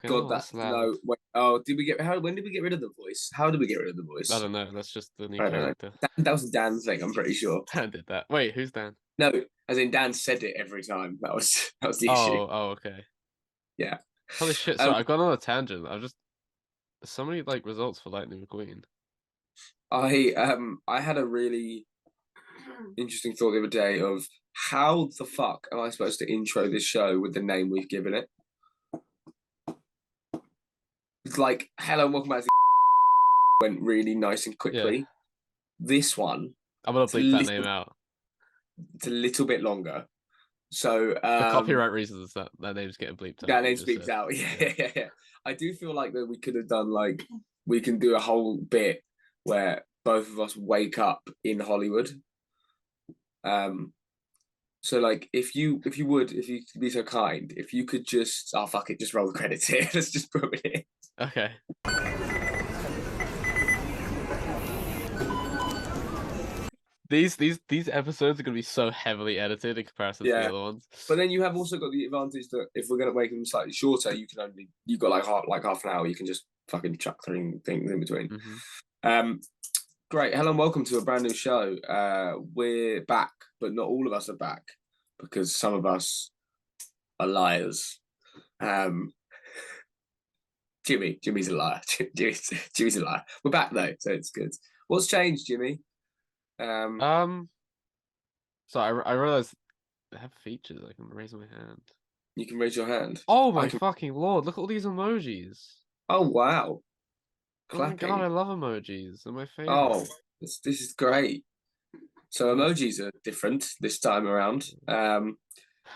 God, Oh, that's that's loud. no. Wait, oh, did we get? When did we get rid of the voice? How did we get rid of the I voice? don't know. That's just the new I don't know. character. That was Dan's thing. I'm pretty sure. Dan did that. Wait, who's Dan? No, as in Dan said it every time. That was the issue. Oh, okay. Yeah. Holy shit! Um, Sorry, I've gone on a tangent. I've just so many like results for Lightning McQueen. I had a really interesting thought the other day of how the fuck am I supposed to intro this show with the name we've given it? It's like, hello and welcome back to went really nice and Yeah, quickly. This one, I'm gonna it's a bleep that little, name out it's a little bit longer. So for copyright reasons. That name's getting bleeped out. that You name just speaks said. out. Yeah. Yeah. I do feel like that we could have done like we can do a whole bit where both of us wake up in Hollywood. Um, so like if you could be so kind, if you could just fuck it, just roll the credits here. Let's just put it in. Okay. These episodes are gonna be so heavily edited in comparison to the Yeah. other ones. But then you have also got the advantage that if we're gonna make them slightly shorter, you've got like half an hour. You can just fucking chuck things in between. Um, great. Hello and welcome to a brand new show. We're back, but not all of us are back because some of us are liars. Jimmy's a liar. Jimmy's a liar. We're back though, so it's good. What's changed, Jimmy? So I realized I have features. I can raise my hand. You can raise your hand. Oh my fucking lord! Look at all these emojis. Oh wow! Oh my Clapping. god, I love emojis. They're my favorite. Oh, this is great. So emojis are different this time around.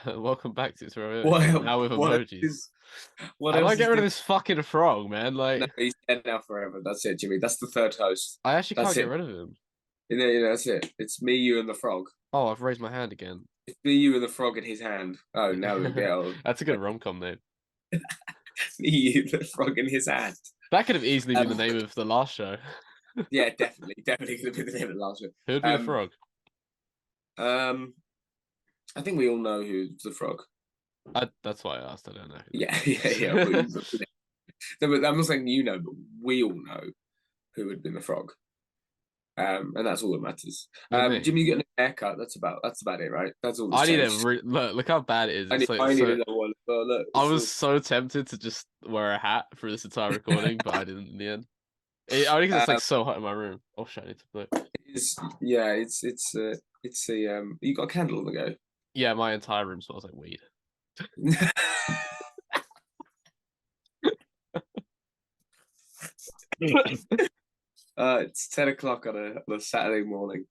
Welcome back to What, now with what emojis. what How do else I get is rid of this fucking frog, man? no, Like, he's dead now forever. That's it, Jimmy. That's the third host. I actually That's can't get it. rid of him. That's it. It's me, you, and the frog. Oh, I've raised my hand again. It's me, you, and the frog in his hand. Oh, now we'll get able. That's a good rom-com name. Me, you, the frog in his hand. That could have easily been the name of the last show. Yeah, definitely could have been the name of the last one. Who would be the frog? I think we all know who's the frog. That's why I asked. I don't know. Yeah. No, but I'm not saying you know, but we all know who would have been the frog. And that's all that matters. Jimmy, you get a haircut. That's about it, right? That's all. I need to look how bad it is. I need another one. But look, I was so tempted to just wear a hat for this entire recording, but I didn't in the end. Only because it's like so hot in my room. Oh shit! I need to look. It's you got a candle on the go. Yeah, my entire room smells like weed. It's 10 o'clock on a Saturday morning.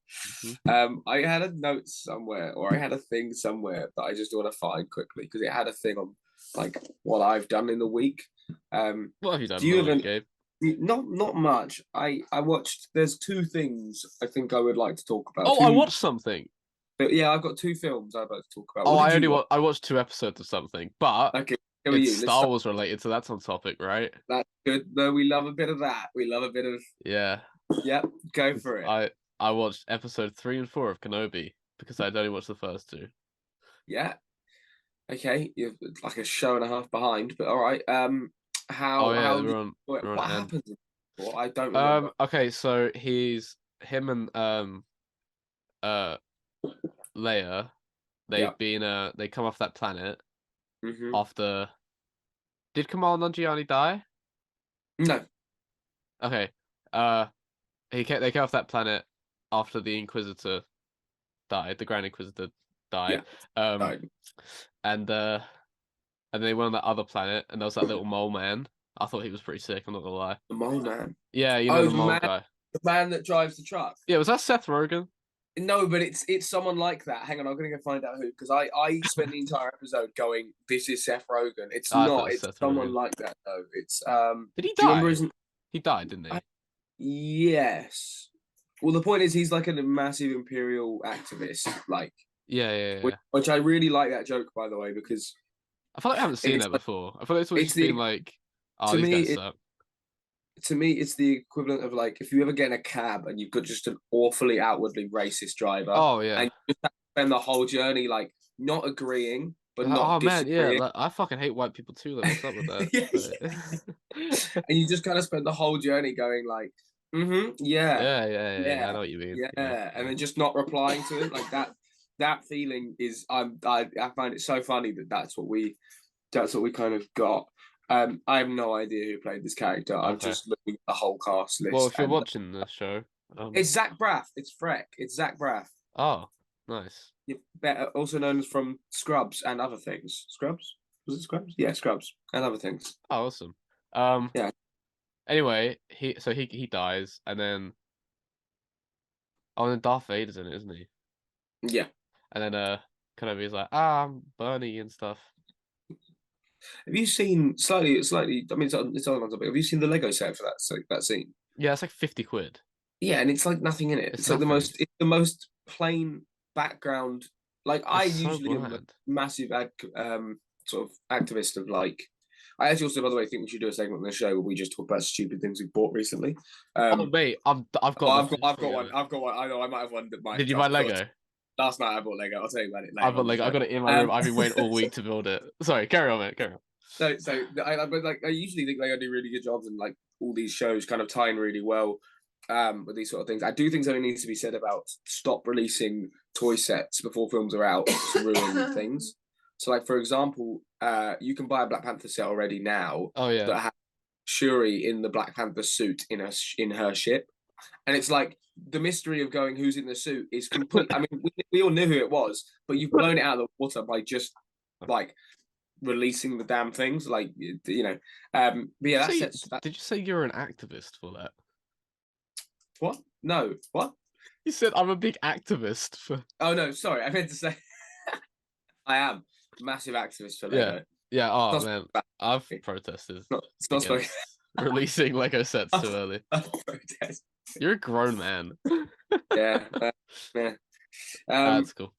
I had a note somewhere, or I had a thing somewhere that I just want to find quickly because it had a thing on like what I've done in the week. What have you done? Do you in the week, Gabe? Not much. I watched. There's two things I think I would like to talk about. Oh, I watched something. But yeah, I've got two films I'd like to talk about. Oh, I watched 2 episodes of something, but okay, it's Star Wars related, so that's on topic, right? That's good. No, we love a bit of that. We love a bit of yeah. Yep, go for it. I watched episode 3 and 4 of Kenobi because I'd only watched the first 2. Yeah. Okay, you're like a show and a half behind, but all right. What happens? Well, I don't remember. Okay, so him and Leia, they come off that planet after. Did Kamal Nanjiani die? No. Okay. They came off that planet after the Inquisitor died. The Grand Inquisitor died. Yeah. Died. And they went on that other planet, and there was that little mole man. I thought he was pretty sick. I'm not gonna lie. The mole man. Yeah, you know the mole guy. The man that drives the truck. Yeah, was that Seth Rogen? No, but it's someone like that. Hang on, I'm gonna go find out who, because I spent the entire episode going, "This is Seth Rogen." It's not. It's someone Rogen. Like that though. It's Did he die? He died, didn't he? Yes. Well, the point is, he's like a massive imperial activist, like. Yeah. Which I really like that joke, by the way, because I feel like I haven't seen that before. I feel like it's been like, oh, these guys suck. To me, it's the equivalent of like if you ever get in a cab and you've got just an awfully outwardly racist driver. Oh yeah. And you just have to spend the whole journey like not agreeing, but Like, not oh man, yeah, disagreeing. like, I fucking hate white people too. Like, what's up with that? Yeah, But... and you just kind of spend the whole journey going like, yeah, yeah. I yeah, know what you mean. yeah, and then just not replying to it like that. That feeling is I find it so funny that that's what we kind of got. I have no idea who played this character. I'm Okay. just looking at the whole cast list. Well, if you're and watching the show, it's Zach Braff. It's Freck. It's Zach Braff. oh, nice. Better, also known as from Scrubs and other things. Scrubs? Was it Scrubs? Yeah, Scrubs and other things. Oh, awesome. Yeah. Anyway, he dies, and then then Darth Vader's in it, isn't he? Yeah. And then Kenobi's like, I'm Bernie and stuff. Have you seen slightly? I mean, it's on topic. Have you seen the Lego set for that scene? Yeah, it's like 50 quid. Yeah, and it's like nothing in it. It's like nothing. It's the most plain background. Like I It's so usually am a bland. massive sort of activist of like. I actually also, by the way, think we should do a segment on the show where we just talk about stupid things we bought recently. Oh mate, I've got one. I've got one. I know I might have one that might. Did you buy Lego? Last night I bought Lego. I'll tell you about it later. I bought Lego. I got it in my room. I've been waiting all week to build it. Sorry, carry on, mate. Carry on. I usually think Lego do really good jobs, and like all these shows kind of tie in really well with these sort of things. I do think something needs to be said about stop releasing toy sets before films are out to ruin things. So, like for example, you can buy a Black Panther set already now. Oh yeah. That has Shuri in the Black Panther suit in her ship, and it's like the mystery of going who's in the suit is complete. I mean, we all knew who it was, but you've blown it out of the water by just like releasing the damn things, like you know. But yeah, did you say you're an activist for that? What? No, what? You said I'm a big activist for. Oh no, sorry, I meant to say I am a massive activist for Lego. Yeah. Oh man, I've protested. It's not supposed releasing Lego sets too early. You're a grown man. Yeah. That's cool.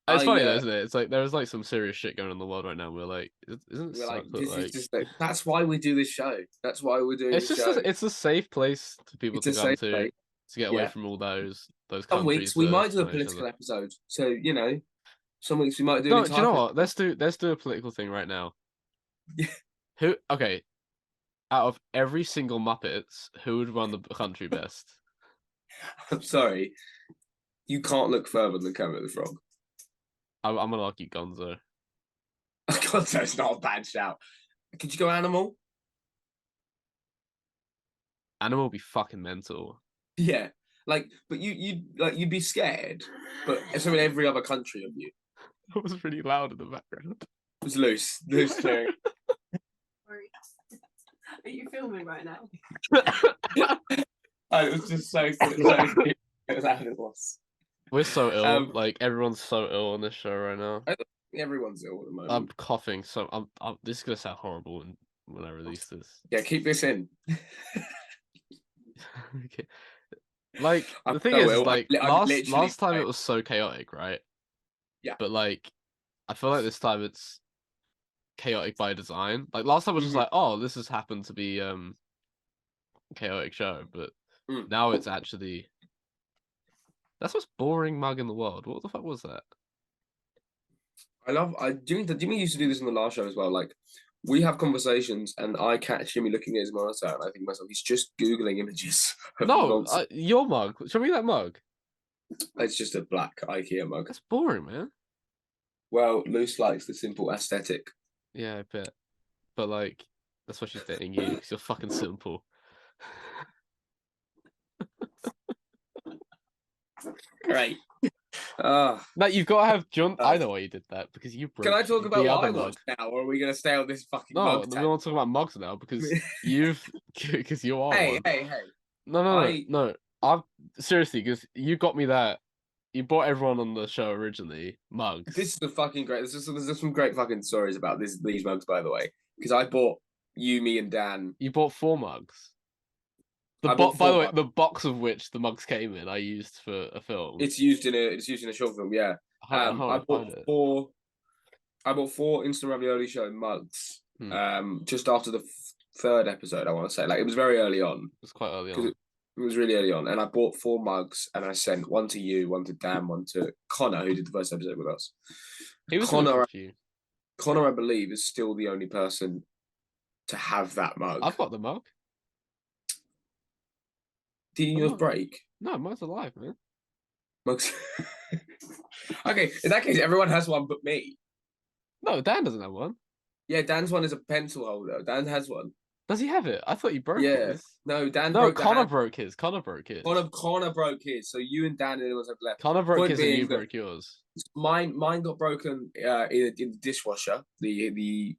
It's funny though, isn't it? It's like there's like some serious shit going on in the world right now. We're like, isn't it just that's why we do this show. That's why we're doing this show. It's a safe place for people to come to get away from all those countries. Some weeks we might do a political episode. So, you know, some weeks we might do. No, do you know what? Let's do a political thing right now. Yeah. Okay. Out of every single Muppets, who would run the country best? I'm sorry. You can't look further than Kermit the Frog. I'm gonna argue Gonzo. Gonzo's not a bad shout. Could you go Animal? Animal would be fucking mental. Yeah, but you'd be scared. But so in every other country of you. It was really loud in the background. It was loose clearing. Are you filming right now? It was just so good. It was. We're so ill. Like everyone's so ill on this show right now. Everyone's ill at the moment. I'm coughing, so I'm. This is gonna sound horrible when I release this. Yeah, keep this in. Okay. Like the thing is, like last time it was so chaotic, right? Yeah. But like, I feel like this time it's chaotic by design. Like last time it was just like, oh, this has happened to be chaotic show, but now it's actually. That's the most boring mug in the world. What the fuck was that? Jimmy used to do this in the last show as well. Like, we have conversations, and I catch Jimmy looking at his monitor, and I think to myself, he's just googling images. No, your mug. Show me that mug. It's just a black IKEA mug. That's boring, man. Well, Luce likes the simple aesthetic. Yeah, I bet. But like, that's why she's dating you, because you're fucking simple. Great. No, you've got to have John. I know why you did that, because you broke. Can I talk about what I mug now, or are we gonna stay on this fucking mug? No, we want to talk about mugs now because because you are. Hey. No. I'm seriously, because you got me that. You bought everyone on the show originally mugs. This is the fucking great. There's some great fucking stories about these mugs, by the way. Because I bought you, me, and Dan. You bought 4 mugs. By the way, the box of which the mugs came in, I used for a film. It's used in a short film, yeah. I bought 4 Instant Ravioli Show mugs. Just after the 3rd episode, I want to say. Like, it was very early on. It was quite early on. It was really early on, and I bought 4 mugs, and I sent one to you, one to Dan, one to Connor, who did the first episode with us. He was in it for a few. Connor, I believe, is still the only person to have that mug. I've got the mug. Didn't yours break? No, mine's alive, man. Mugs. Okay, in that case, everyone has one but me. No, Dan doesn't have one. Yeah, Dan's one is a pencil holder. Dan has one. Does he have it? I thought you broke his. No, Dan No, broke Connor broke his. Connor broke his. Connor broke his. So you and Dan are the ones have left. Connor broke Point his and being you that broke yours. Mine got broken in the dishwasher. The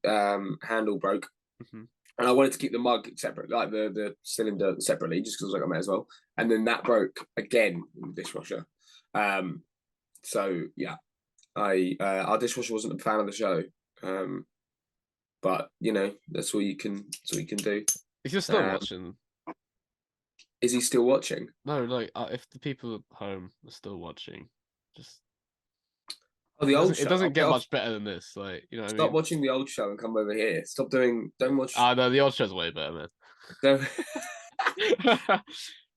handle broke, and I wanted to keep the mug separate, like the cylinder separately, just because I was like, I might as well. And then that broke again in the dishwasher. So yeah, our dishwasher wasn't a fan of the show. But you know, that's all you can do. If you're still watching, is he still watching? No, like if the people at home are still watching, just the old show. It doesn't get much better than this. Like, you know what I mean? Stop watching the old show and come over here. Don't watch. No, the old show's way better, man.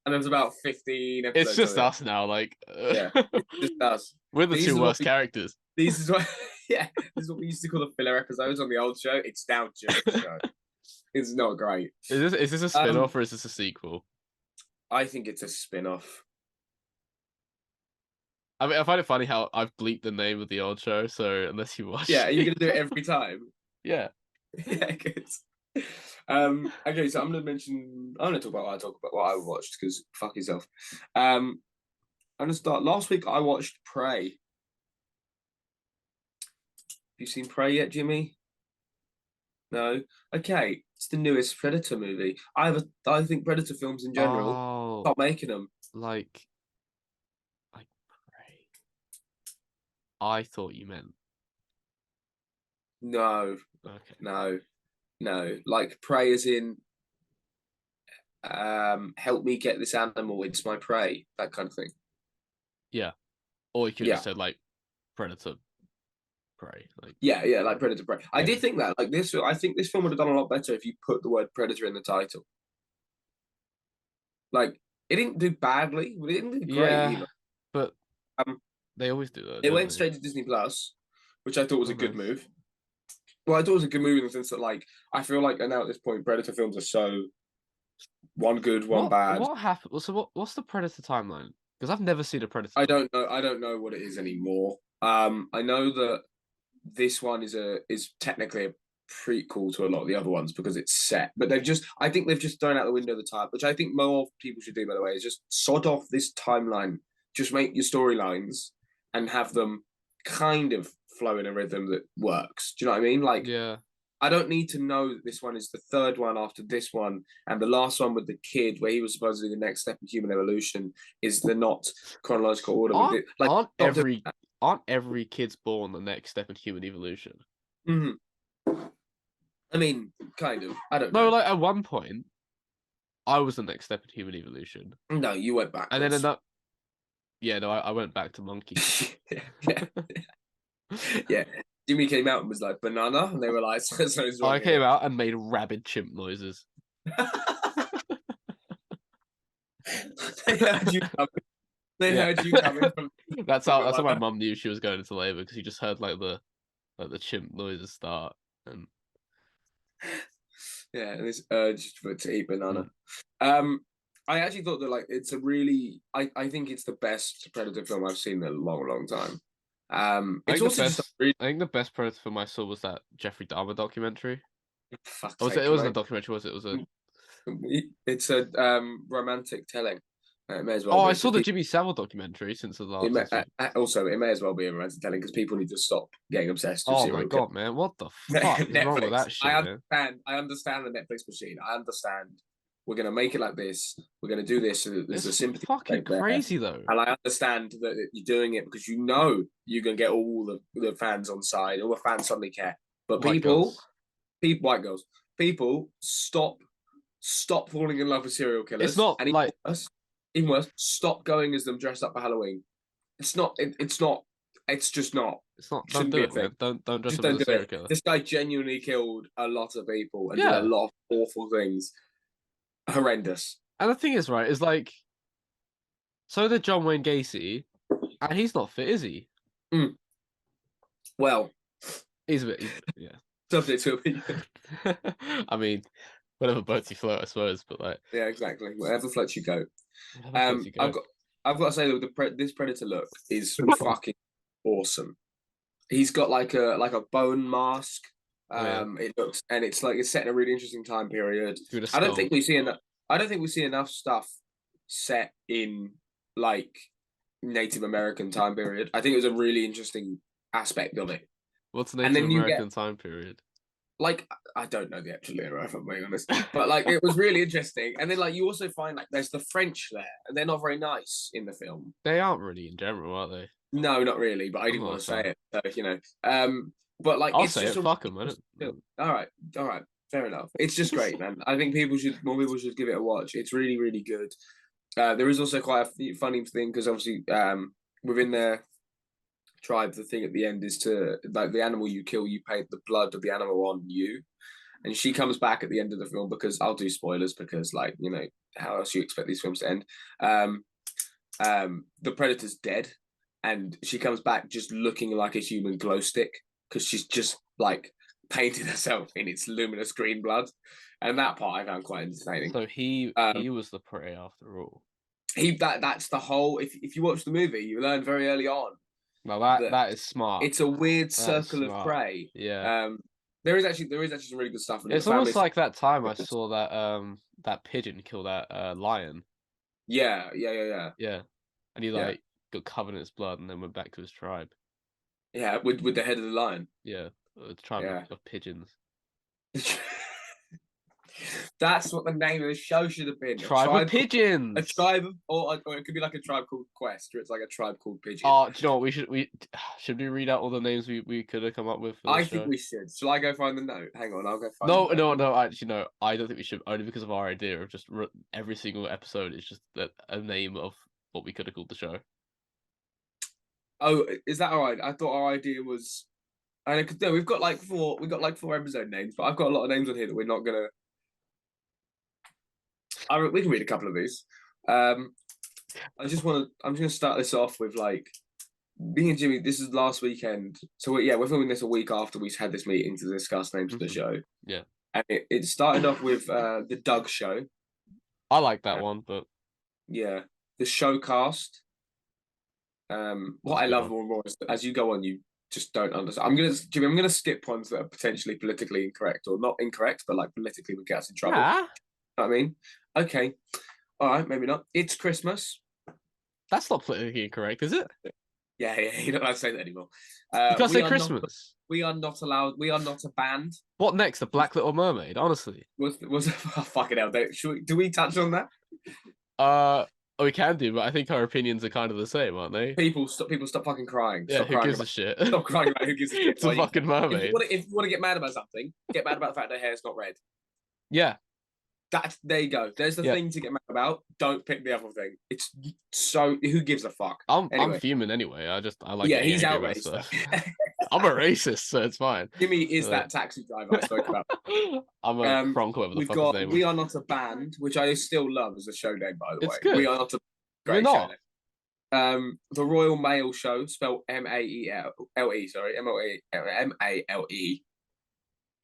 And there's about 15 episodes. It's just us now, like yeah, it's just us. We're the two worst characters. This is what this is what we used to call the filler episodes on the old show. It's now just the show. It's not great. Is this a spin-off or is this a sequel? I think it's a spin-off. I mean, I find it funny how I've bleeped the name of the old show, so unless you watch are you gonna do it every time? Yeah. Yeah, good. Okay, so I'm gonna talk about what I watched, because fuck yourself. I'm gonna start. Last week I watched Prey. Have you seen Prey yet, Jimmy? No. Okay, it's the newest Predator movie. I think Predator films in general, stop making them. Like Prey. I thought you meant. No. Okay. No. Like Prey as in help me get this animal, it's my prey, that kind of thing. Yeah. Or you could have said like Predator Prey. Like like Predator Prey. I did think that. Like this, I think this film would have done a lot better if you put the word Predator in the title. Like, it didn't do badly, but it didn't do great either. But they always do that. It went straight to Disney Plus, which I thought was a good move. Well, I thought it was a good move in the sense that, like, I feel like now at this point, Predator films are so one good, one bad. What happened? So what's the Predator timeline? Because I've never seen a Predator. I don't know what it is anymore. I know that this one is technically a prequel to a lot of the other ones because it's set, but I think they've just thrown out the window the type, which I think more people should do, by the way, is just sod off this timeline. Just make your storylines and have them kind of flow in a rhythm that works. Do you know what I mean? Like, yeah, I don't need to know that this one is the third one after this one, and the last one with the kid, where he was supposedly the next step in human evolution, is the not chronological order. Aren't every kid's born the next step in human evolution? Mm-hmm. I mean, kind of. I don't know. No, like at one point, I was the next step in human evolution. No, you went back. And then I went back to monkey. Yeah. Jimmy came out and was like, banana, and they were like, I came out and made rabid chimp noises. They heard you coming from. That's how my mum knew she was going into labour, because you just heard like the chimp noises start, and and this urge to eat banana. I actually thought that, like, it's a really, I think it's the best Predator film I've seen in a long, long time. It's also I think the best Predator film I saw was that Jeffrey Dahmer documentary. It wasn't a documentary, was it? It was a. It's a romantic telling. It may as well. I saw the Jimmy Savile documentary since the last. It may as well be a romantic telling, because people need to stop getting obsessed with serial killers. God, man, what the fuck is wrong with that shit? I understand the Netflix machine. I understand. We're gonna make it like this. We're gonna do this. So there's a sympathy. Fucking crazy though. And I understand that you're doing it because you know you're gonna get all the fans on side. All the fans suddenly care. But white girls, people, stop falling in love with serial killers. It's not even worse. Stop going as them dressed up for Halloween. It's not. It's just not. It's not. Don't do it, man. Don't dress up as a serial killer. This guy genuinely killed a lot of people and did a lot of awful things. Horrendous. And the thing is, right, is like, so did John Wayne Gacy, and he's not fit, is he? Well, Well, He's a bit, yeah. Subject to opinion. I mean, whatever boats you float, I suppose. But like, yeah, exactly. Whatever floats you go. whatever floats you go. I've got to say that this Predator look is fucking awesome. He's got like a bone mask. It looks, and it's set in a really interesting time period. I don't think we see enough stuff set in like Native American time period. I think it was a really interesting aspect of it. What's Native American time period? Like, I don't know the actual era, if I'm being honest, but like it was really interesting. And then like you also find like there's the French there, and they're not very nice in the film. They aren't really in general, are they? No, not really. But I didn't want to say it, so, you know. But like, I'll it's say just it. Fuck them, all right, fair enough. It's just great, man. I think more people should give it a watch. It's really, really good. There is also quite a funny thing because obviously, within their tribe, the thing at the end is to like the animal you kill, you paint the blood of the animal on you. And she comes back at the end of the film because I'll do spoilers because, like, you know, how else you expect these films to end? The predator's dead, and she comes back just looking like a human glow stick because she's just like painted herself in its luminous green blood, and that part I found quite entertaining. So he was the prey after all. That's the whole. If you watch the movie, you learn very early on. Now that is smart. It's a weird circle of prey. Yeah. There is actually some really good stuff. It's almost like that time I saw that pigeon kill that lion. Yeah. Yeah, and he got covered in its blood and then went back to his tribe. Yeah, with the head of the lion. Yeah, the tribe of pigeons. That's what the name of the show should have been. Tribe of Pigeons. A tribe of, or it could be like a Tribe Called Quest, where it's like a tribe called Pigeon. Oh, do you know what should we read out all the names we could have come up with? I think we should. Shall I go find the note? Hang on, I'll go find. No. Actually, no. I don't think we should. Only because of our idea of just every single episode is just a name of what we could have called the show. Oh, is that all right? I thought our idea was. And no, we've got like four episode names, but I've got a lot of names on here that we're not gonna. We can read a couple of these. I'm just gonna start this off with like me and Jimmy. This is last weekend, so we're filming this a week after we had this meeting to discuss names of the show. Yeah, and it started off with the Doug Show. I like that one, but yeah, the Showcast. What I love more and more is that as you go on, you just don't understand. Jimmy, I'm gonna skip ones that are potentially politically incorrect or not incorrect, but like politically would get us in trouble. Yeah. You know what I mean? Okay. All right, maybe not. It's Christmas. That's not politically incorrect, is it? Yeah, you don't have to say that anymore. You can't say Christmas. We are not allowed. We are not a band. What next? The Black Little Mermaid, honestly. Was oh, fucking hell. Do we touch on that? We can do, but I think our opinions are kind of the same, aren't they? People stop fucking crying. Yeah, who gives a shit? Stop crying about who gives a shit. It's a fucking mermaid. If you want to get mad about something, get mad about the fact their hair's not red. Yeah. There you go. There's the thing to get mad about. Don't pick the other thing. It's so who gives a fuck. I'm fuming anyway. I like. Yeah, he's outraged. I'm a racist, so it's fine. Jimmy is that taxi driver I spoke about. I'm a Frank, whatever the fuck his name was. We Are Not a Band, which I still love as a show name, by the way. Good. We Are Not a great show name. The Royal Mail Show, spelled M-A-L-E, sorry, M-A-L-E.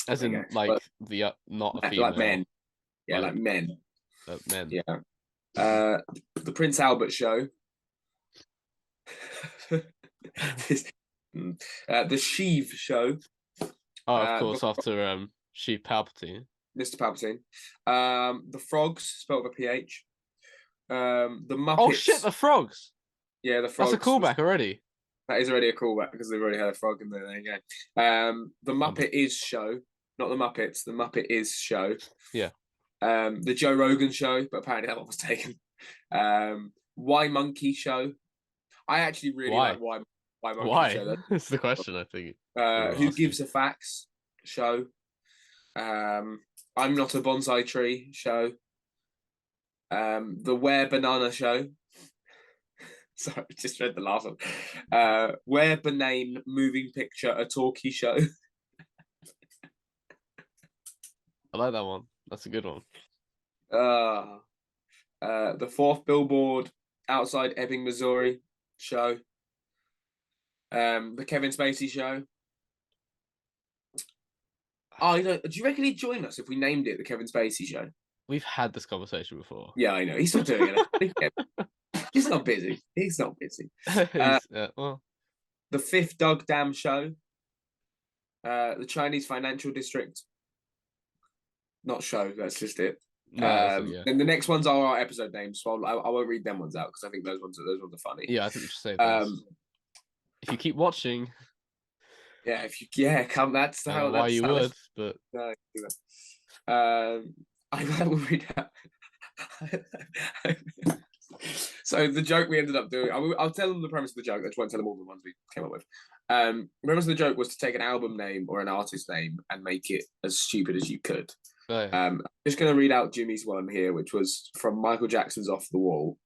As in, like, the not a female. Like men. Yeah, like men. Men. Yeah. The Prince Albert Show. The Sheev Show. Oh, of course, after Sheev Palpatine. Mr. Palpatine. The Frogs, spelled with a PH. The Muppets. Oh shit, the Frogs. Yeah, the Frogs. That's a callback already. That is already a callback because they've already had a frog in there. There you go. The Muppet Is Show, not the Muppets. The Muppet Is Show. Yeah. The Joe Rogan Show, but apparently that one was taken. Why Monkey Show. I actually really like Why Monkey Show. That's the question, I think. Who Gives a Fax Show. I'm Not a Bonsai Tree Show. The Where Banana Show. Sorry, just read the last one. Where Banane Moving Picture A Talkie Show. I like that one. That's a good one. The Fourth Billboard Outside Ebbing, Missouri Show. The Kevin Spacey Show. Oh, do you reckon he'd join us if we named it the Kevin Spacey Show? We've had this conversation before. Yeah, I know. He's still doing it. He's not busy. He's not busy. Well, the Fifth Doug Dam Show. The Chinese Financial District. Not show. That's just it. no, Then the next ones are our episode names, so I won't read them ones out because I think those ones are funny. Yeah, I think we should say this. If you keep watching, come. That's how. Why you would, but I will read out. So the joke we ended up doing, I'll tell them the premise of the joke. I just won't tell them all the ones we came up with. The premise of the joke was to take an album name or an artist name and make it as stupid as you could. I'm just going to read out Jimmy's one here, which was from Michael Jackson's Off the Wall,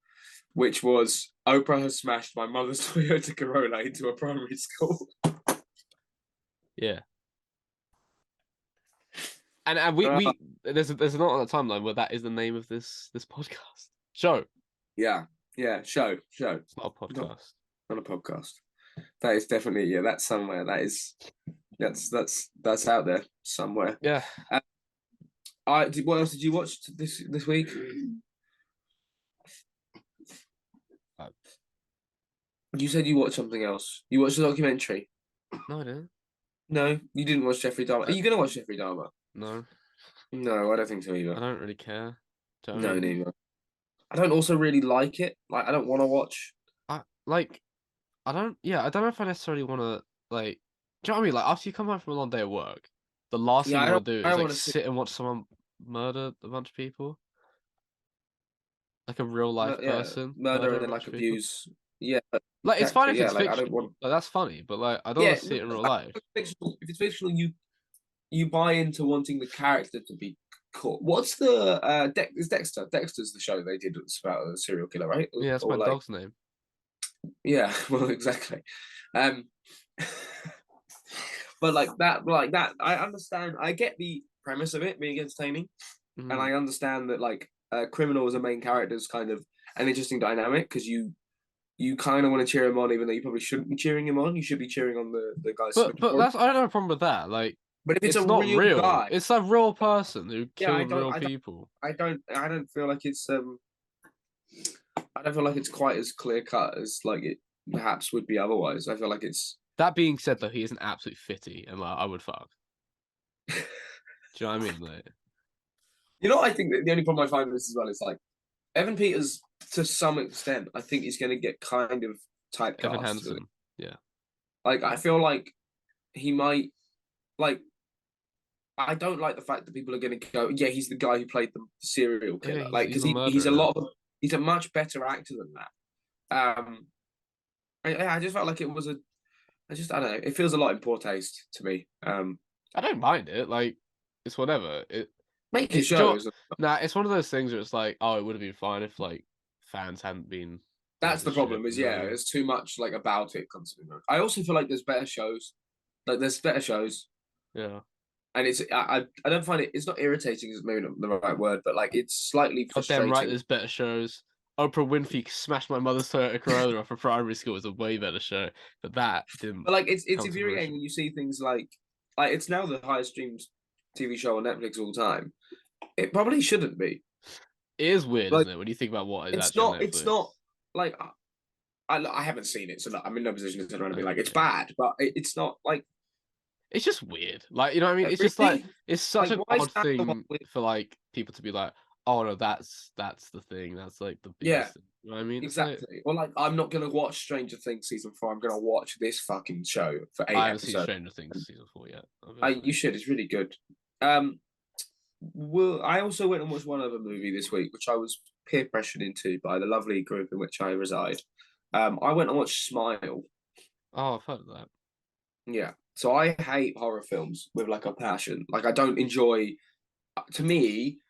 which was, Oprah has smashed my mother's Toyota Corolla into a primary school. Yeah. And we there's a lot on the timeline where that is the name of this podcast. Show. Yeah. Show. It's not a podcast. Not a podcast. That is definitely, that's somewhere. That's out there somewhere. Yeah. What else did you watch this week? You said you watched something else. You watched a documentary. No, I didn't. No, you didn't watch Jeffrey Dahmer. Are you going to watch Jeffrey Dahmer? No. No, I don't think so either. I don't really care. No, neither. I don't also really like it. Like, I don't want to watch. I don't know if I necessarily want to, like, do you know what I mean? Like, after you come home from a long day of work, the last thing you want to do is, like, sit and watch someone murder a bunch of people. Like a real life person. Murder and then, like, abuse. Yeah. Like, it's fine if it's like, fictional. Like, that's funny, but, like, I don't want to see it in real life. If it's fictional, you buy into wanting the character to be caught. What's the is Dexter? Dexter's the show they did. It's about a serial killer, right? Yeah, that's my dog's name. Yeah, well, exactly. But like that, I understand. I get the premise of it being entertaining, and I understand that like a criminal as a main character is kind of an interesting dynamic because you kind of want to cheer him on, even though you probably shouldn't be cheering him on. You should be cheering on the guys. But that's, I don't have a problem with that. Like, but if it's not real guy, it's a real person who killed real people. I don't feel like it's I don't feel like it's quite as clear cut as like it perhaps would be otherwise. I feel like it's. That being said, though, he is an absolute fitty, and like I would fuck. Do you know what I mean? Like, you know, I think that the only problem I find with this as well is like Evan Peters, to some extent, I think he's going to get kind of typecast. Evan Hansen, yeah. Like I feel like he might, like, I don't like the fact that people are going to go, yeah, he's the guy who played the serial killer, yeah, like because he's a much better actor than that. I just felt like it was I don't know. It feels a lot in poor taste to me. I don't mind it. Like, it's whatever. Make it shows. Nah, it's one of those things where it's like, oh, it would have been fine if like fans hadn't been. That's the problem. There's too much like about it constantly. I also feel like there's better shows. Like there's better shows. Yeah. And it's I don't find it. It's not irritating. Is maybe not the right word, but like it's slightly frustrating. Damn right, there's better shows. Oprah Winfrey smashed my mother's Toyota Corolla off a primary school is a way better show, but that didn't. But like it's infuriating when you see things like it's now the highest streamed TV show on Netflix all time. It probably shouldn't be. It is weird, isn't it? When you think about what is actually on Netflix. It's not like I haven't seen it, so I'm in no position to turn around and be like it's bad, but it's not like. It's just weird, like, you know what I mean. It's just like it's such an odd thing for like people to be like, oh no, that's the thing. That's like the biggest thing. You know what I mean? Exactly. Well, like I'm not gonna watch Stranger Things season 4. I'm gonna watch this fucking show for 8 episodes. I haven't seen Stranger Things season 4 yet. You should. It's really good. I also went and watched one other movie this week, which I was peer pressured into by the lovely group in which I reside. I went and watched Smile. Oh, I've heard of that. Yeah. So I hate horror films with like a passion. Like I don't enjoy. To me,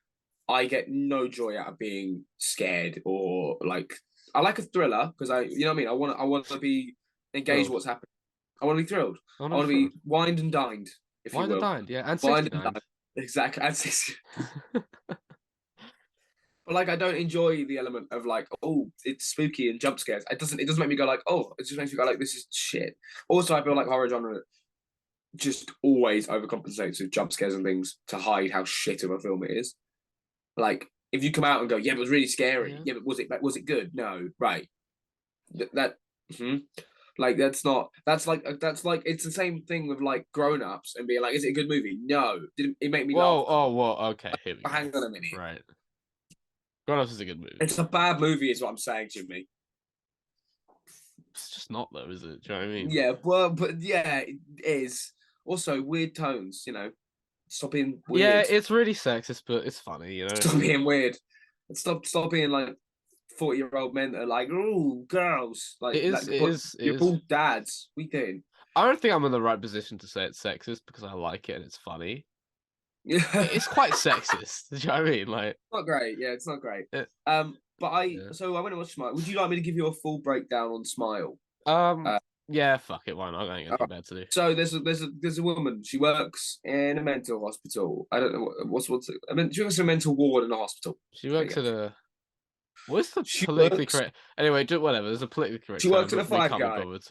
I get no joy out of being scared or like. I like a thriller because you know what I mean. I want to be engaged. What's happening? I want to be thrilled. I want to be wined and dined. If wined you will. and dined, yeah, and 69. Exactly. But like I don't enjoy the element of like, oh, it's spooky and jump scares. It doesn't make me go like, oh, it just makes me go like, this is shit. Also, I feel like horror genre just always overcompensates with jump scares and things to hide how shit of a film it is. Like, if you come out and go, yeah, it was really scary. Yeah, but was it good? No, right. Like that's like it's the same thing with like Grown Ups and being like, is it a good movie? No, did it make me laugh? Okay, here we go. Hang on a minute. Right. Grown Ups is a good movie. It's a bad movie, is what I'm saying, Jimmy. It's just not though, is it? Do you know what I mean? Yeah, well, but yeah, it is. Also, weird tones, you know. Stop being weird. Yeah, it's really sexist, but it's funny, you know. Stop being weird. Stop being like 40-year-old men that are like, oh, girls. Like, you're all dads. We doing? I don't think I'm in the right position to say it's sexist because I like it and it's funny. Yeah, it's quite sexist. Do you know what I mean? Like, not great. Yeah, it's not great. So I went to watch Smile. Would you like me to give you a full breakdown on Smile? Yeah, fuck it. Why not? I ain't got anything bad to do. So there's a woman. She works in a mental hospital. I don't know what's it. I mean, she works in a mental ward in a hospital. She works at a. What's the politically correct? Anyway, do whatever. There's a politically correct. She works at a Five Guys.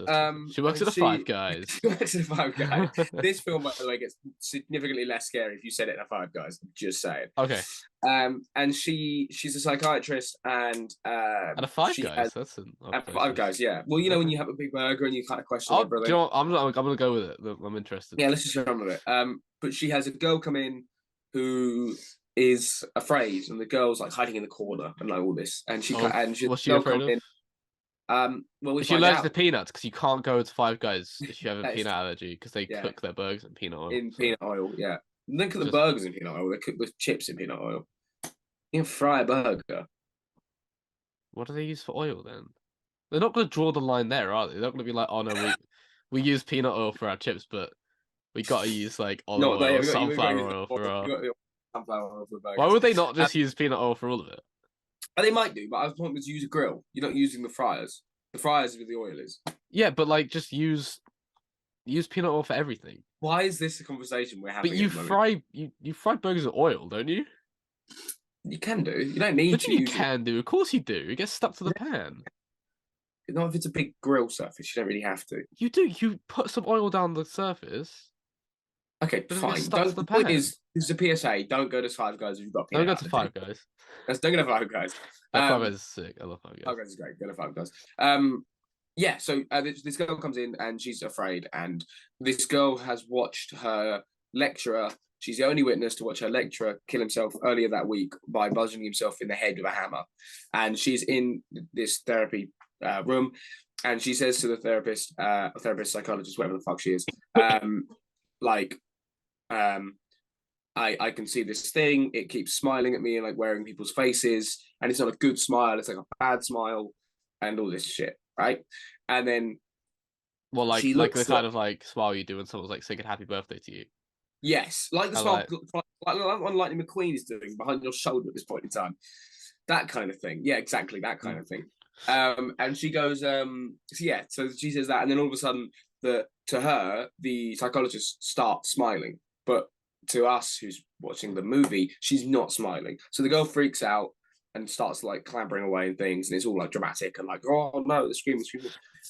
She works at a Five Guys. She works at a Five Guys. This film, by the way, gets significantly less scary if you said it in a Five Guys. Just saying. Okay. And she's a psychiatrist and a Five Guys. That's Five Guys. Yeah. Well, you know when you have a big burger and you kind of question everything. You know what? I'm gonna go with it. I'm interested. Yeah, let's just run with it. But she has a girl come in who is afraid, and the girl's like hiding in the corner and like all this, and what's she afraid of? Well, she allergic to peanuts because you can't go to Five Guys if you have a peanut allergy because they cook their burgers in peanut oil. Peanut oil, yeah. And they cook the burgers in peanut oil. They cook the chips in peanut oil. You can fry a burger. What do they use for oil then? They're not going to draw the line there, are they? They're not going to be like, oh no, we use peanut oil for our chips, but we got to use like olive oil, sunflower oil for our. Why would they not just use peanut oil for all of it? They might do, but our point was use a grill. You're not using the fryers. The fryers where the oil is. Yeah, but like just use peanut oil for everything. Why is this a conversation we're having? But you fry burgers with oil, don't you? You can do. You don't need to. You can do. Of course you do. It gets stuck to the pan. Not if it's a big grill surface. You don't really have to. You do. You put some oil down the surface. Okay, fine. This is a PSA. Don't go to Five Guys if you've got peanut. Don't go to Five Guys. Don't go to Five Guys. Five Guys is sick. I love Five Guys. Five Guys is great. Go to Five Guys. Yeah. So this girl comes in and she's afraid, and this girl has watched her lecturer. She's the only witness to watch her lecturer kill himself earlier that week by buzzing himself in the head with a hammer. And she's in this therapy room, and she says to the therapist, psychologist, whatever the fuck she is, I can see this thing. It keeps smiling at me and like wearing people's faces, and it's not a good smile. It's like a bad smile, and all this shit, right? And then, well, like the kind of like smile you do when someone's like singing "Happy Birthday" to you. Yes, like the smile, like one Lightning McQueen is doing behind your shoulder at this point in time. That kind of thing. Yeah, exactly that kind of thing. And she goes, so she says that, and then all of a sudden, to her, the psychologist starts smiling, but to us who's watching the movie, she's not smiling. So the girl freaks out and starts like clambering away and things, and it's all like dramatic and like, oh no, the screaming.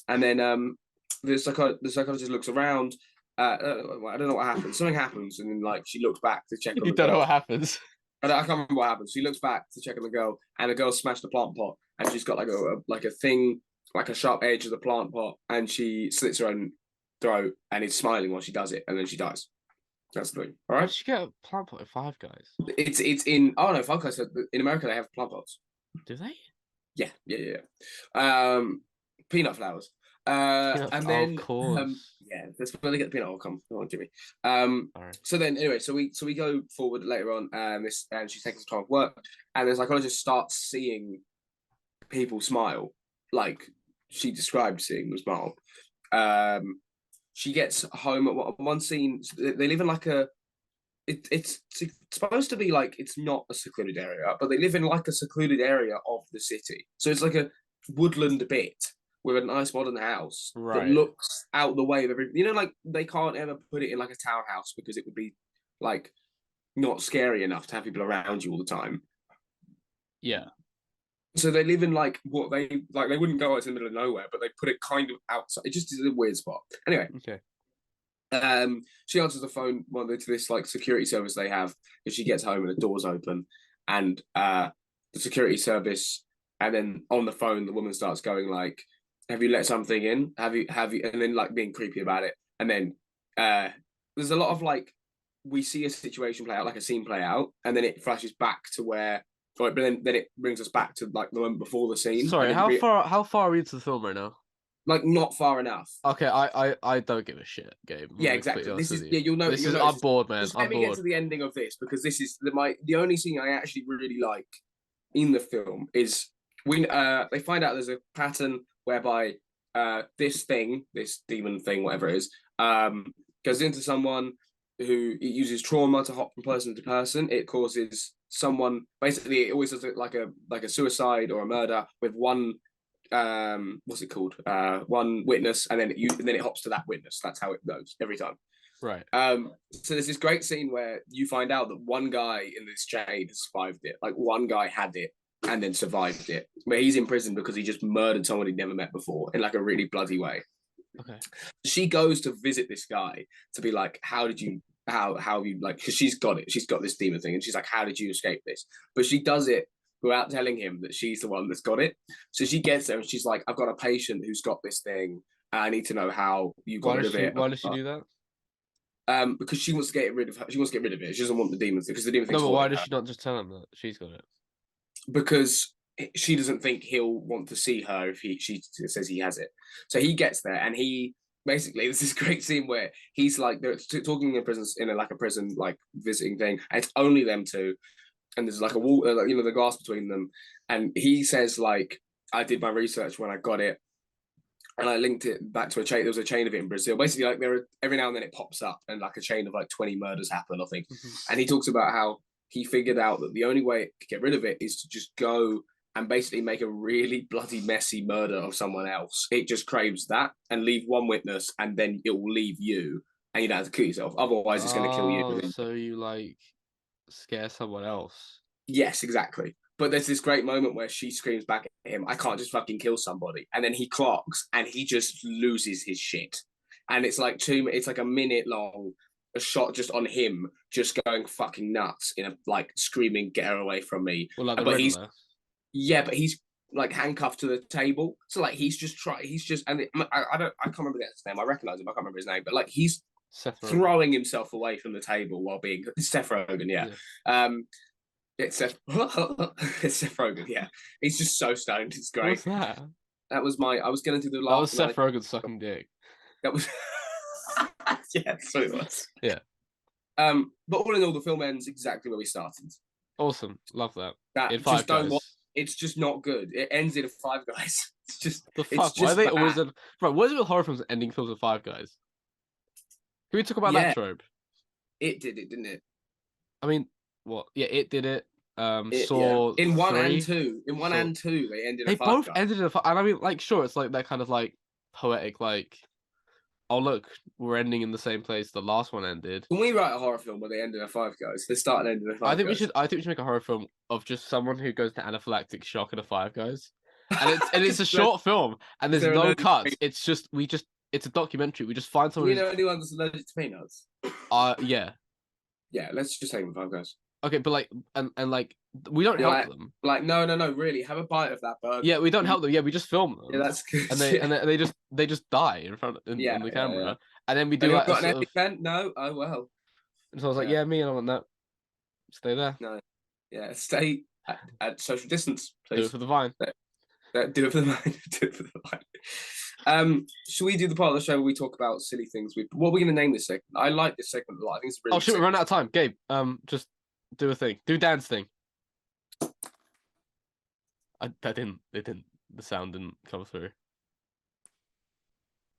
And then the psychologist looks around. I don't know what happens. Something happens, and then like she looks back to check on the girl. You don't know what happens. I can't remember what happens. She looks back to check on the girl, and the girl smashed the plant pot, and she's got like a thing, like a sharp edge of the plant pot, and she slits her own throat and is smiling while she does it, and then she dies. That's the thing. All right. Where did you get a plant pot at Five Guys? It's in. Oh no, Five Guys. In America, they have plant pots. Do they? Yeah. Peanut flowers. And then, of course. that's where they get the peanut oil come on, Jimmy. All right. So then, anyway, so we go forward later on, and she's taking some time off work, and the psychologist starts seeing people smile, like she described seeing them smile. She gets home at one scene. They live in like it's supposed to be like it's not a secluded area, but they live in like a secluded area of the city. So it's like a woodland bit with a nice modern house that looks out the way of everything. You know, like they can't ever put it in like a townhouse because it would be like not scary enough to have people around you all the time. Yeah. So they live in like what they like. They wouldn't go out to the middle of nowhere, but they put it kind of outside. It just is a weird spot. Anyway. Okay. She answers the phone to this like security service they have, because she gets home and the door's open, and the security service, and then on the phone the woman starts going like, "Have you let something in? Have you?" And then like being creepy about it, and then there's a lot of like, we see a situation play out, like a scene play out, and then it flashes back to where, but then it brings us back to like the moment before the scene. Sorry, how far are we into the film right now? Like not far enough. Okay, I don't give a shit, Gabe. Yeah, exactly. This is you'll know. I'm bored, man. Just let me get to the ending of this, because this is the only scene I actually really like in the film is when they find out there's a pattern whereby this demon thing, whatever it is, goes into someone who it uses trauma to hop from person to person. It causes someone, basically it always does like a suicide or a murder with one what's it called? One witness, and then it hops to that witness. That's how it goes every time. Right. So there's this great scene where you find out that one guy in this chain has survived it. Like one guy had it and then survived it. But he's in prison because he just murdered someone he'd never met before in like a really bloody way. Okay. She goes to visit this guy to be like, how have you like, because she's got this demon thing, and she's like, how did you escape this? But she does it without telling him that she's the one that's got it. So she gets there and she's like, I've got a patient who's got this thing. I need to know how you got rid of it. Why does she do that? Because she wants to get rid of her. She wants to get rid of it. She doesn't want the demons, because the demon thing. No, but why does she not just tell him that she's got it? Because she doesn't think he'll want to see her if she says he has it. So he gets there, and he basically, this is a great scene where he's like, they're talking in prison, in a prison like visiting thing, and it's only them two, and there's like a wall, the glass between them, and he says like, I did my research when I got it, and I linked it back to a chain. There was a chain of it in Brazil. Basically, like every now and then it pops up, and like a chain of like 20 murders happen, I think. And he talks about how he figured out that the only way to get rid of it is to just go and basically make a really bloody messy murder of someone else. It just craves that, and leave one witness, and then it will leave you, and you don't have to kill yourself. Otherwise, it's going to kill you. So you like scare someone else. Yes, exactly. But there's this great moment where she screams back at him, I can't just fucking kill somebody. And then he clocks and he just loses his shit. And it's like it's like a minute long, a shot just on him, just going fucking nuts, in a like screaming, get her away from me. Well, like but he's like handcuffed to the table. So like he's just, and I can't remember his name. I recognize him, I can't remember his name, but like he's throwing himself away from the table while being Seth Rogen, yeah. It's Seth Rogen, yeah. He's just so stoned. It's great. What's that? That was I was going to do the last. That was Seth Rogen sucking dick. That was. Yeah, that's what it was. Yeah. But all in all, the film ends exactly where we started. Awesome, love that. That in Five Guys. It's just not good. It ends in Five Guys. It's just the fuck. Why are they always right? What is it with horror films ending films with Five Guys? Can we talk about that trope? It did it, didn't it? I mean, what? Yeah, it did it. Saw in 1 and 2. In 1 and 2, they ended. They both ended in a five, and I mean, like, sure, it's like that kind of like poetic, like, oh look, we're ending in the same place the last one ended. Can we write a horror film where they end in a Five Guys? They start and end in a Five Guys. I think we should make a horror film of just someone who goes to anaphylactic shock at a Five Guys, and it's a short film, and there's no cuts. It's just it's a documentary. We just find someone. Do you know anyone that's allergic to peanuts? Yeah. Yeah, let's just take them Five Guys. Okay, but like, and like, we don't help them. Like, no, really, have a bite of that burger. Yeah, we don't help them. Yeah, we just film them. Yeah, that's good. And they just die in front of the camera, yeah. And then we do like. Got an EpiPen? No. Oh well. And so I was like, yeah, me, and I want that. Stay there. No. Yeah, stay at social distance, please. Do it for the vine. Do it for the vine. Do it for the vine. Should we do the part of the show where we talk about silly things? What are we going to name this segment? I like this segment a lot. I think it's really. Oh shit, we run out of time. Gabe, just do a thing. Do Dan's thing. The sound didn't come through.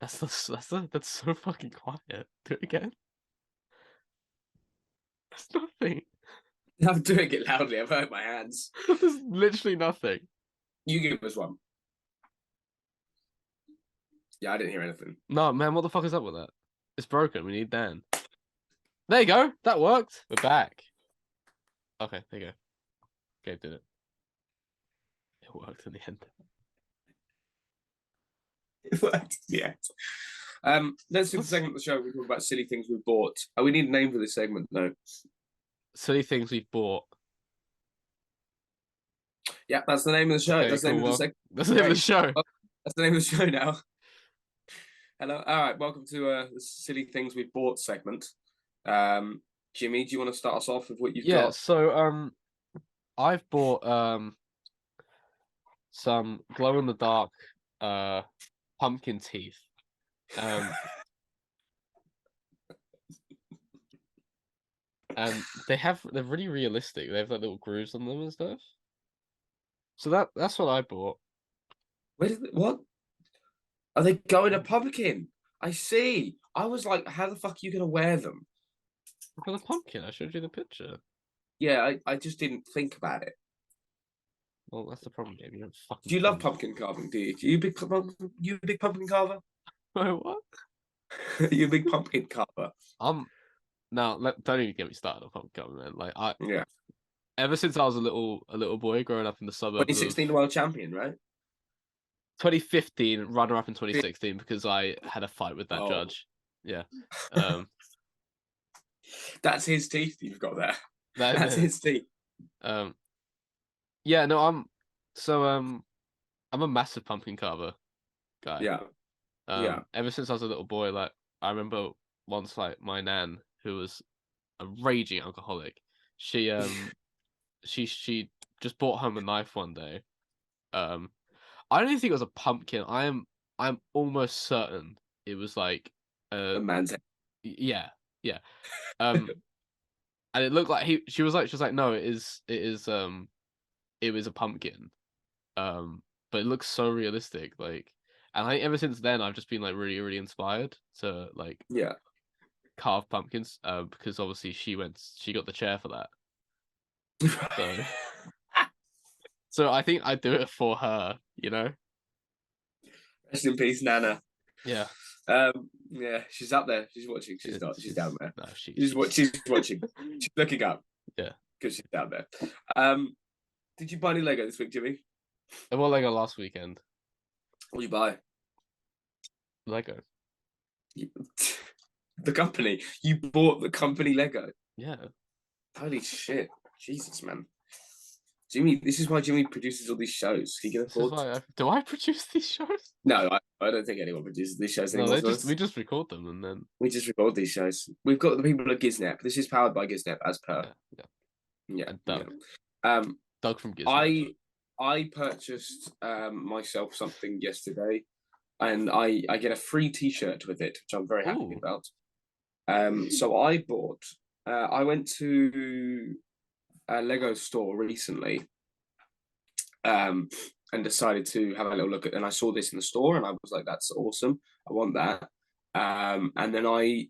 That's so fucking quiet. Do it again. There's nothing. I'm doing it loudly. I've hurt my hands. There's literally nothing. You give us one. Yeah, I didn't hear anything. No, man, what the fuck is up with that? It's broken. We need Dan. There you go. That worked. We're back. Okay, there you go. Gabe did it. It worked in the end. It worked. Yeah. Let's do the segment of the show. We talk about silly things we bought. We need a name for this segment, though. Silly things we've bought. Yeah, that's the name of the show. Okay, that's the name of the segment. That's the name of the show. Well, that's the name of the show now. Hello. All right. Welcome to the silly things we bought segment. Jimmy, do you want to start us off with what you've got? Yeah. So I've bought some glow in the dark pumpkin teeth. And they're really realistic. They have like little grooves on them and stuff. So that's what I bought. What? Are they going to pumpkin? I see. I was like, how the fuck are you gonna wear them? For the pumpkin, I showed you the picture. Yeah, I just didn't think about it. Well, that's the problem, Gabe. You don't fucking. Do you love pumpkin carving? Do you? You a big pumpkin carver? What? You a big pumpkin carver? Now don't even get me started on pumpkin carving, man. Like yeah. Ever since I was a little boy growing up in the suburbs. 2016 world champion, right? 2015 runner-up in 2016 because I had a fight with that judge. Yeah. That's his teeth you've got there. That's his teeth. Yeah, no, I'm a massive pumpkin carver guy. Yeah. Ever since I was a little boy, like I remember once, like my nan, who was a raging alcoholic, she just brought home a knife one day. I don't even think it was a pumpkin. I'm almost certain it was like a man's head. Yeah. And it looked like she was like, no, it was a pumpkin. But it looks so realistic, like, and I think ever since then I've just been like really, really inspired to like carve pumpkins. Because obviously she got the chair for that. So I think I do it for her, you know. Rest in peace, Nana. Yeah. Yeah, she's up there. She's watching. She's down there. No, she's watching. She's looking up. Yeah, because she's down there. Did you buy any Lego this week, Jimmy? I bought Lego last weekend. What did you buy? Lego. The company. You bought the company Lego. Yeah. Holy shit! Jesus, man. Jimmy, this is why Jimmy produces all these shows. He can afford. Do I produce these shows? No, I don't think anyone produces these shows anymore. No, we just record them and then we just record these shows. We've got the people at Giznep. This is powered by Giznep, as per. Yeah. And Doug. Yeah. Doug from Giznep. I purchased myself something yesterday, and I get a free T-shirt with it, which I'm very happy about. So I bought. I went to a Lego store recently, and decided to have a little look at. And I saw this in the store, and I was like, "That's awesome! I want that." And then I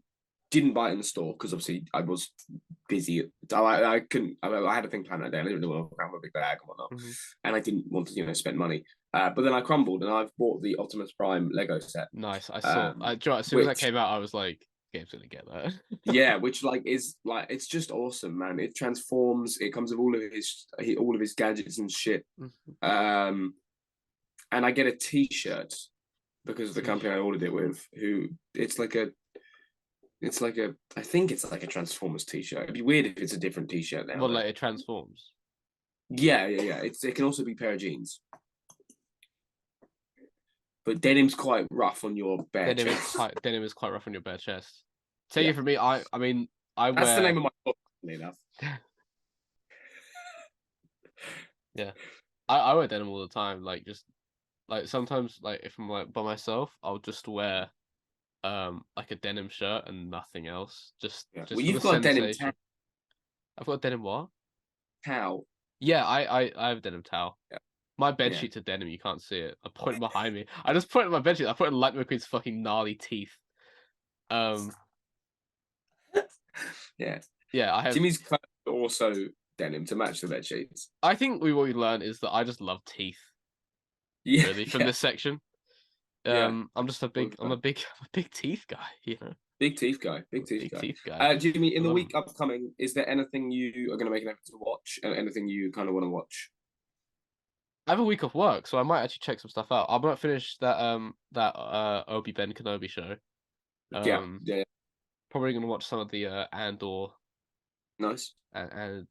didn't buy it in the store because obviously I was busy. I couldn't. I had a thing planned that day. I didn't really want to grab a big bag and whatnot, and I didn't want to, spend money. But then I crumbled, and I've bought the Optimus Prime Lego set. Nice. I saw. As soon as that came out, I was like, Gabe's gonna get that. Yeah, which is it's just awesome, man. It transforms. It comes with all of his gadgets and shit. And I get a T-shirt because of the company I ordered it with. I think it's like a Transformers T-shirt. It'd be weird if it's a different T-shirt now. Well, like it transforms. Yeah. It can also be a pair of jeans. But denim's quite rough on your bare chest. Denim is quite rough on your bare chest. Take it from me. I mean, That's wear. the name of my book, funny enough. Yeah, I wear denim all the time. Like just like sometimes, like if I'm like by myself, I'll just wear like a denim shirt and nothing else. Just well, you've got a denim towel. I've got a denim what? Towel. Yeah, I have a denim towel. Yeah. My bed sheets are denim. You can't see it. I put it behind me. I just put it in my bed sheet. I put it in Lightning McQueen's fucking gnarly teeth. Yeah. Yeah, I have. Jimmy's also denim to match the bed sheets. I think what we learned is that I just love teeth. Yeah. Really, from this section. I'm just a big teeth guy. You know. Big teeth guy. Big teeth guy. Jimmy, in the week upcoming, is there anything you are going to make an effort to watch? Anything you kind of want to watch? I have a week of work, so I might actually check some stuff out. I might finish that Obi-Ben Kenobi show. Yeah. Probably gonna watch some of the Andor Nice. and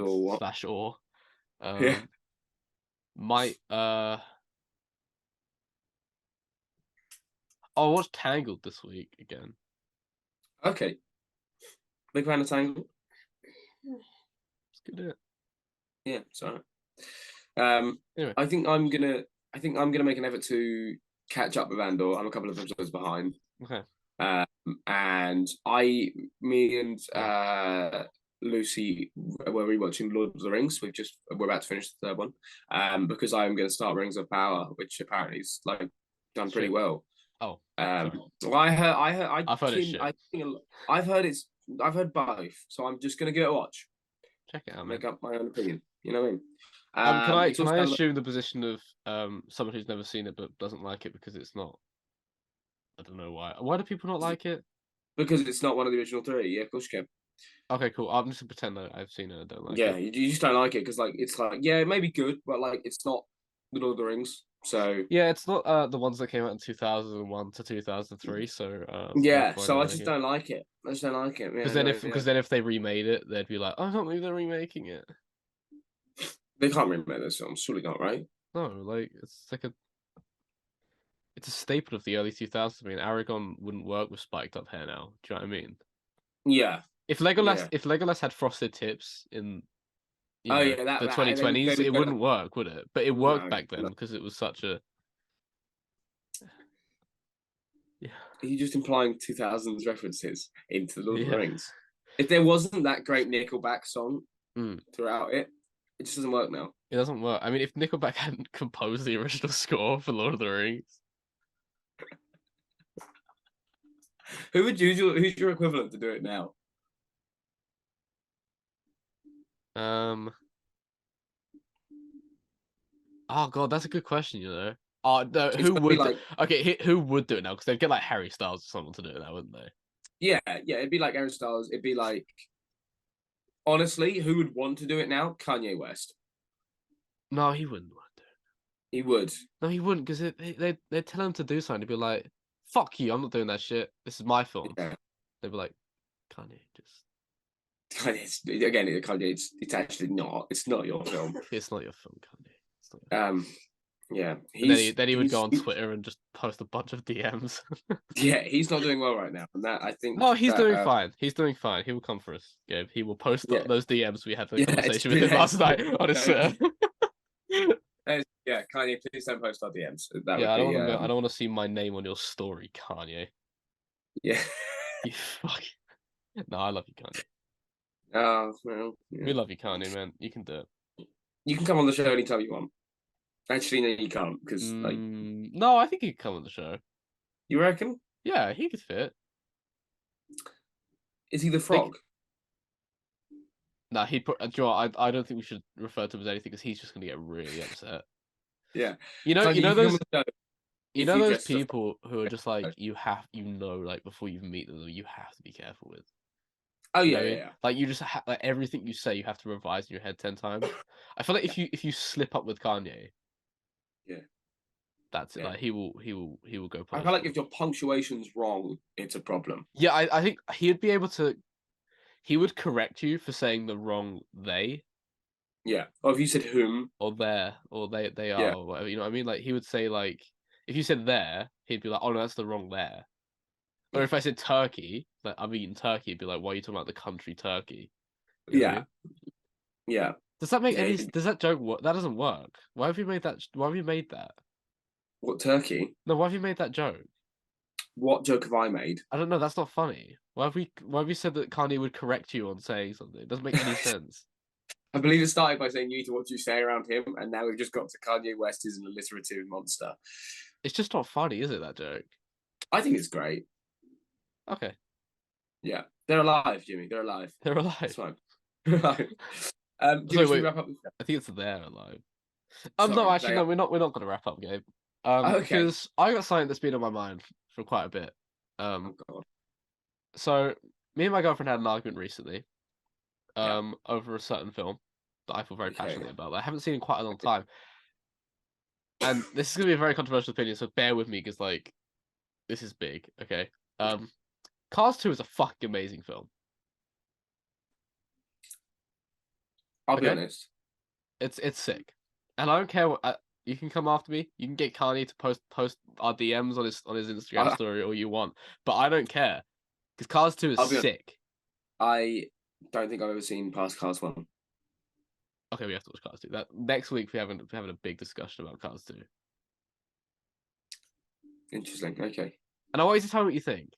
or what? slash or. Yeah. Might I'll watch Tangled this week again. Okay. Big fan of Tangled. Let's get it. Yeah, sorry. Anyway. I think I'm gonna make an effort to catch up with Andor. I'm a couple of episodes behind. Okay. And me and Lucy were rewatching Lord of the Rings. We're about to finish the third one. Because I'm going to start Rings of Power, which apparently is like done pretty well. Oh. Well, I've heard it's shit. I've heard both, so I'm just going to give it a watch. Check it out, Make man. up my own opinion. You know what I mean? Can I assume the position of someone who's never seen it but doesn't like it because it's not? I don't know why. Why do people not like it? Because it's not one of the original three. Yeah, of course you can. Okay, cool. I'm just gonna pretend that I've seen it and don't like yeah, it. you just don't like it because it's yeah, it may be good, but it's not the Lord of the Rings. So yeah, it's not the ones that came out in 2001 to 2003. So yeah, so I just don't like it. I just don't like it. Because then if they remade it, they'd be like, I don't think they're remaking it. They can't remake those films, surely not, right? No, like it's a staple of the early 2000s. I mean, Aragon wouldn't work with spiked up hair now. Do you know what I mean? Yeah. If Legolas had frosted tips in the 2020s, it wouldn't work, would it? But it worked back then because it was such a yeah. Are you just implying 2000s references into Lord of the Rings? If there wasn't that great Nickelback song throughout it, it just doesn't work now. It doesn't work. I mean, if Nickelback hadn't composed the original score for Lord of the Rings, who's your equivalent to do it now? Oh god, that's a good question. Oh no, who would? Who would do it now? Because they'd get like Harry Styles or someone to do it now, wouldn't they? Yeah, it'd be like Harry Styles. It'd be like, honestly, who would want to do it now? Kanye West. No, he wouldn't want to do it. He would. No, he wouldn't, because they'd tell him to do something. They'd be like, "Fuck you! I'm not doing that shit. This is my film." Yeah. They'd be like, "Kanye, just." Kanye, it's actually not. It's not your film. It's not your film, Kanye. It's not your film. Yeah. Then he would go on Twitter and just post a bunch of DMs. Yeah, he's not doing well right now, and that I think. No, he's doing fine. He's doing fine. He will come for us, Gabe. He will post those DMs we had the conversation with him last night on his Twitter. Yeah, Kanye, please don't post our DMs. I don't want to see my name on your story, Kanye. Yeah. You fuck. No, I love you, Kanye. Oh well. Yeah. We love you, Kanye, man. You can do it. You can come on the show anytime you want. Actually, no, you can't because No, I think he could come on the show. You reckon? Yeah, he could fit. Is he the frog? Nah, he'd put. I don't think we should refer to him as anything because he's just gonna get really upset. Yeah. You know those people who are just like like before you meet them, you have to be careful with. Oh yeah. Like you just like everything you say, you have to revise in your head 10 times. I feel like if you slip up with Kanye, that's it. Like he will go. I feel like if your punctuation's wrong, it's a problem. Yeah, I think he'd be able to. He would correct you for saying the wrong they. Yeah. Or if you said whom. Or there, or they are, or whatever. You know what I mean? Like he would say like if you said there, he'd be like, oh no, that's the wrong there. Or if I said Turkey, like I'm eating turkey, he'd be like, why are you talking about the country Turkey? You know what I mean? Yeah. Does that make any? Does that joke work? That doesn't work. Why have you made that? Why have you made that? What, Turkey? No, why have you made that joke? What joke have I made? I don't know. That's not funny. Why have you said that Kanye would correct you on saying something? It doesn't make any sense. I believe it started by saying you need to watch you say around him, and now we've just got to Kanye West is an alliterative monster. It's just not funny, is it, that joke? I think it's great. Okay. Yeah. They're alive, Jimmy. They're alive. They're alive. That's fine. They're alive. Jimmy, wrap up the show? I think it's they're alive. No, actually, no, we're not going to wrap up, Gabe. Because I got something that's been on my mind for quite a bit. Oh, God. So, me and my girlfriend had an argument recently over a certain film that I feel very passionately about. That I haven't seen in quite a long time. And this is going to be a very controversial opinion, so bear with me because, like, this is big, okay? Cars 2 is a fucking amazing film. I'll be honest. It's sick, and I don't care what. You can come after me. You can get Kanye to post our DMs on his Instagram story all you want, but I don't care because Cars 2 is sick. I don't think I've ever seen past Cars 1. Okay, we have to watch Cars 2. That next week we're having a big discussion about Cars 2. Interesting. Okay. And I want you to tell me what you think.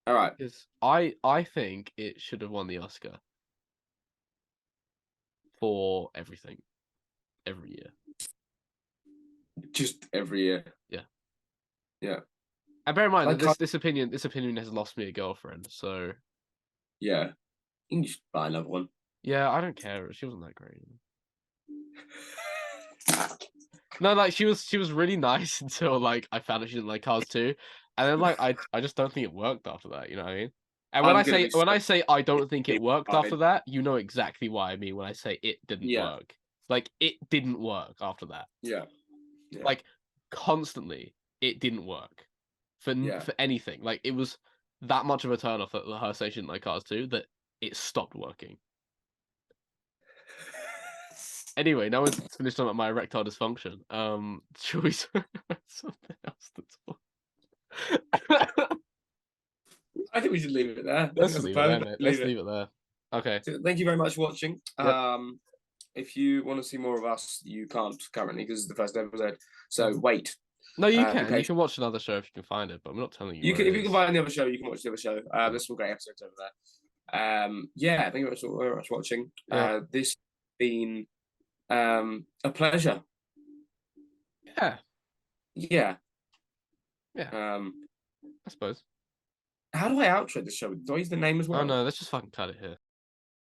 All right. Because I think it should have won the Oscar for everything, every year. Just every year. Yeah. Yeah. And bear in mind that this opinion has lost me a girlfriend, so yeah, you can just buy another one. Yeah, I don't care. She wasn't that great. No, like she was really nice until like I found out she didn't like Cars 2, and then like I just don't think it worked after that. You know what I mean? And when I say I don't think it worked after that, you know exactly what I mean when I say it didn't work. Like it didn't work after that. Yeah. Like constantly, it didn't work for anything. Like it was that much of a turn off at her saying she didn't like Cars 2 that it stopped working. Anyway, now we've finished on my erectile dysfunction. Should we something else to talk? I think we should leave it there. Let's leave it there. Okay. So, thank you very much for watching. Yep. If you want to see more of us, you can't currently because it's the first episode. So wait. No, you can. You can watch another show if you can find it, but I'm not telling you. If you can find the other show, you can watch the other show. There's some great episodes over there. Yeah, thank you very much for watching. Yeah. This has been a pleasure. Yeah. Yeah. I suppose. How do I outro this show? Do I use the name as well? Oh no, let's just fucking cut it here.